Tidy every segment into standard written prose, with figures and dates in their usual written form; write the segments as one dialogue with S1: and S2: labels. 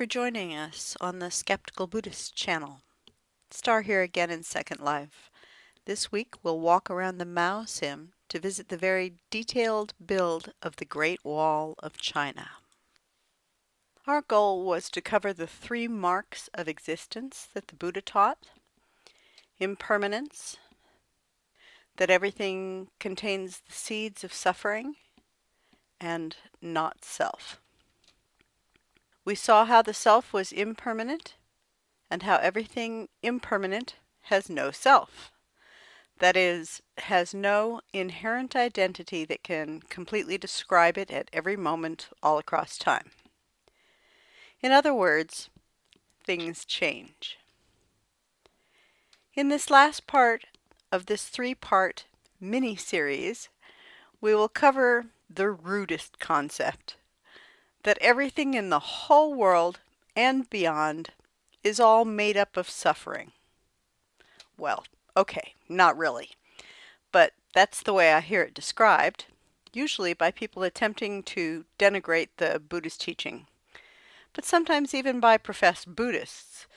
S1: for joining us on the Skeptical Buddhist channel. Star here again in Second Life. This week we'll walk around the Mao Sim to visit the very detailed build of the Great Wall of China. Our goal was to cover the 3 marks of existence that the Buddha taught: impermanence, that everything contains the seeds of suffering, and not self. We saw how the self was impermanent and how everything impermanent has no self. That is, has no inherent identity that can completely describe it at every moment all across time. In other words, things change. In this last part of this 3-part mini-series, we will cover the rudest concept, that everything in the whole world and beyond is all made up of suffering. Well, okay, not really, but that's the way I hear it described, usually by people attempting to denigrate the Buddhist teaching, but sometimes even by professed Buddhists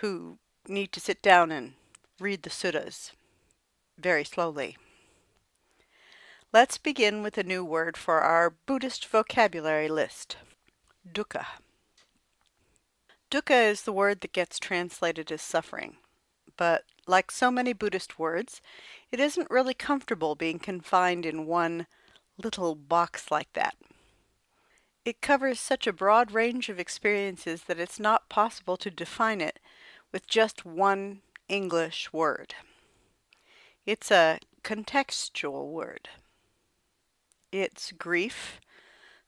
S1: who need to sit down and read the suttas very slowly. Let's begin with a new word for our Buddhist vocabulary list: dukkha. Dukkha is the word that gets translated as suffering, but like so many Buddhist words, it isn't really comfortable being confined in one little box like that. It covers such a broad range of experiences that it's not possible to define it with just one English word. It's a contextual word. It's grief,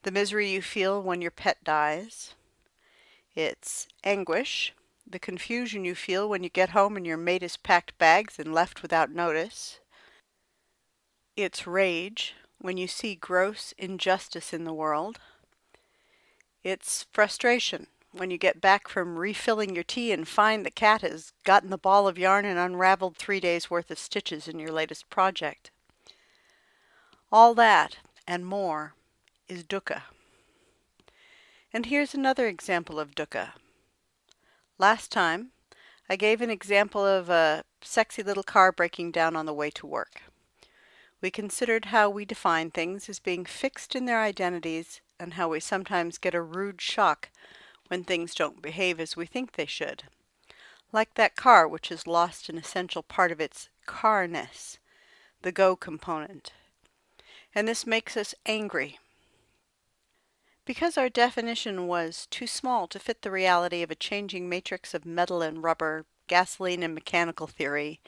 S1: the misery you feel when your pet dies. It's anguish, the confusion you feel when you get home and your mate has packed bags and left without notice. It's rage, when you see gross injustice in the world. It's frustration, when you get back from refilling your tea and find the cat has gotten the ball of yarn and unraveled 3 days' worth of stitches in your latest project. All that and more is dukkha. And here's another example of dukkha. Last time, I gave an example of a sexy little car breaking down on the way to work. We considered how we define things as being fixed in their identities and how we sometimes get a rude shock when things don't behave as we think they should. Like that car which has lost an essential part of its car-ness, the go component. And this makes us angry. Because our definition was too small to fit the reality of a changing matrix of metal and rubber, gasoline and mechanical theory,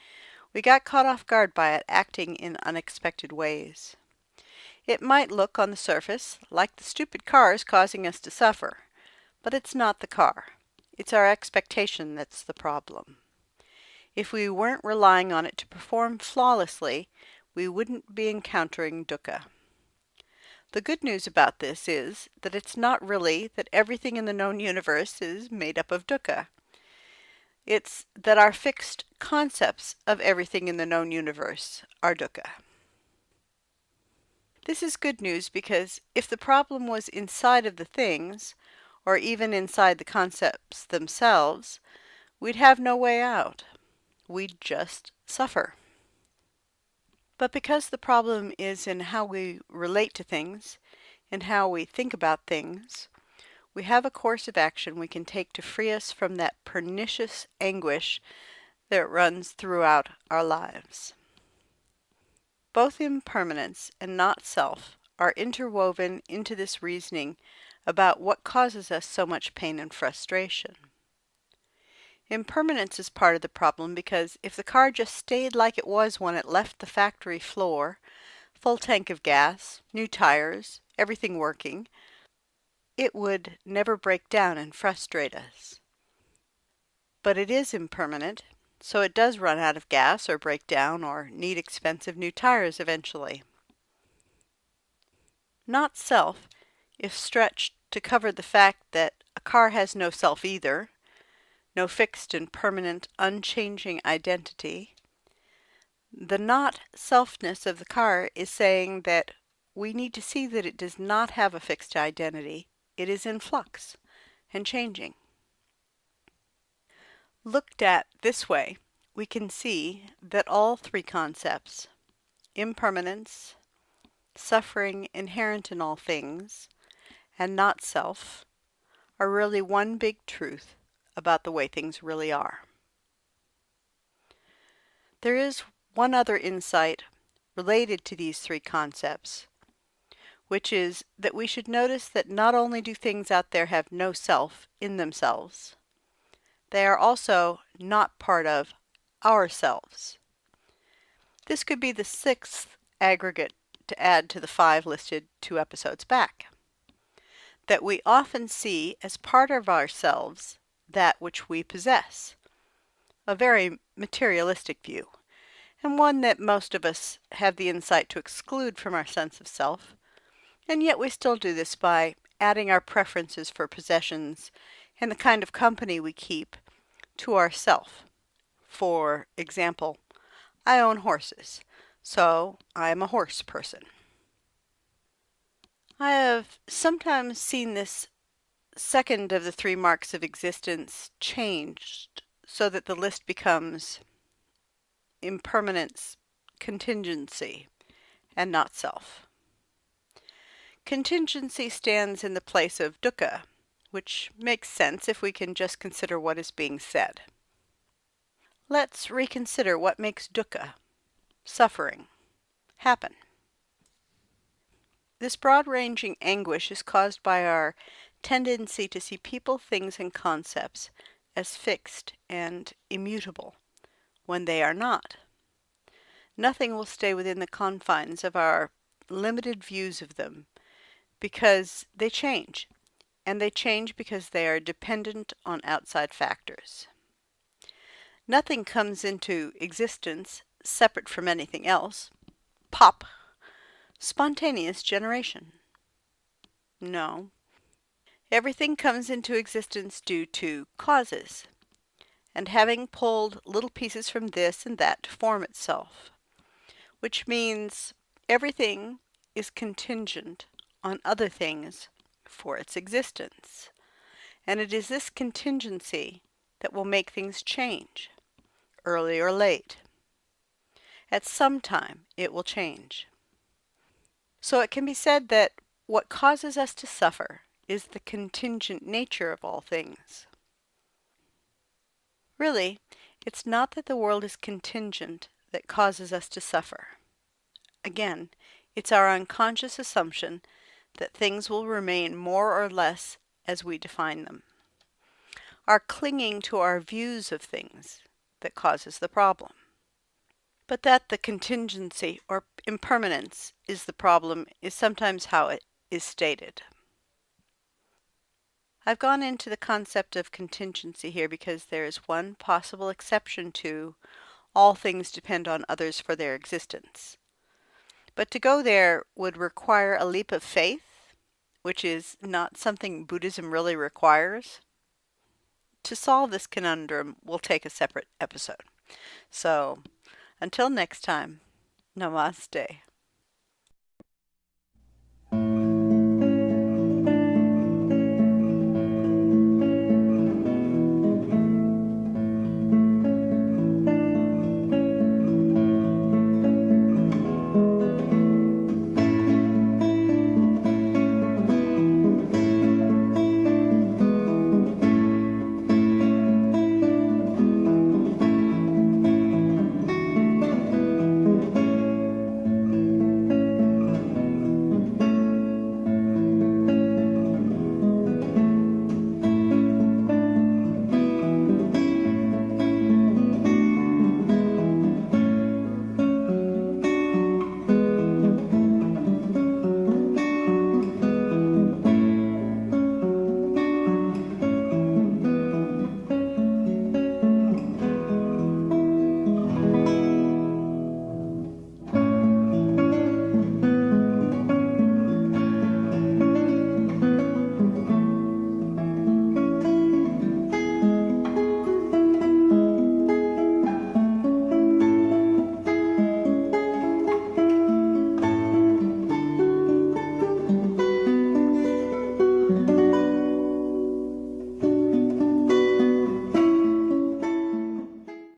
S1: we got caught off guard by it acting in unexpected ways. It might look on the surface like the stupid car is causing us to suffer, but it's not the car. It's our expectation that's the problem. If we weren't relying on it to perform flawlessly, we wouldn't be encountering dukkha. The good news about this is that it's not really that everything in the known universe is made up of dukkha. It's that our fixed concepts of everything in the known universe are dukkha. This is good news because if the problem was inside of the things, or even inside the concepts themselves, we'd have no way out. We'd just suffer. But because the problem is in how we relate to things and how we think about things, we have a course of action we can take to free us from that pernicious anguish that runs throughout our lives. Both impermanence and not self are interwoven into this reasoning about what causes us so much pain and frustration. Impermanence is part of the problem because if the car just stayed like it was when it left the factory floor, full tank of gas, new tires, everything working, it would never break down and frustrate us. But it is impermanent, so it does run out of gas or break down or need expensive new tires eventually. Not self, if stretched to cover the fact that a car has no self either, no fixed and permanent, unchanging identity. The not selfness of the car is saying that we need to see that it does not have a fixed identity. It is in flux and changing. Looked at this way, we can see that all three concepts, impermanence, suffering inherent in all things, and not self, are really one big truth about the way things really are. There is one other insight related to these three concepts, which is that we should notice that not only do things out there have no self in themselves, they are also not part of ourselves. This could be the sixth aggregate to add to the 5 listed 2 episodes back. That we often see as part of ourselves that which we possess, a very materialistic view, and one that most of us have the insight to exclude from our sense of self, and yet we still do this by adding our preferences for possessions and the kind of company we keep to ourself. For example, I own horses, so I am a horse person. I have sometimes seen this second of the 3 marks of existence changed so that the list becomes impermanence, contingency, and not self. Contingency stands in the place of dukkha, which makes sense if we can just consider what is being said. Let's reconsider what makes dukkha, suffering, happen. This broad-ranging anguish is caused by our tendency to see people, things, and concepts as fixed and immutable when they are not. Nothing will stay within the confines of our limited views of them because they change, and they change because they are dependent on outside factors. Nothing comes into existence separate from anything else. Pop. Spontaneous generation. No. Everything comes into existence due to causes, and having pulled little pieces from this and that to form itself, which means everything is contingent on other things for its existence. And it is this contingency that will make things change, early or late. At some time it will change. So it can be said that what causes us to suffer is the contingent nature of all things. Really, it's not that the world is contingent that causes us to suffer. Again, it's our unconscious assumption that things will remain more or less as we define them. Our clinging to our views of things that causes the problem. But that the contingency or impermanence is the problem is sometimes how it is stated. I've gone into the concept of contingency here because there is one possible exception to all things depend on others for their existence. But to go there would require a leap of faith, which is not something Buddhism really requires. To solve this conundrum will take a separate episode. So, until next time, namaste.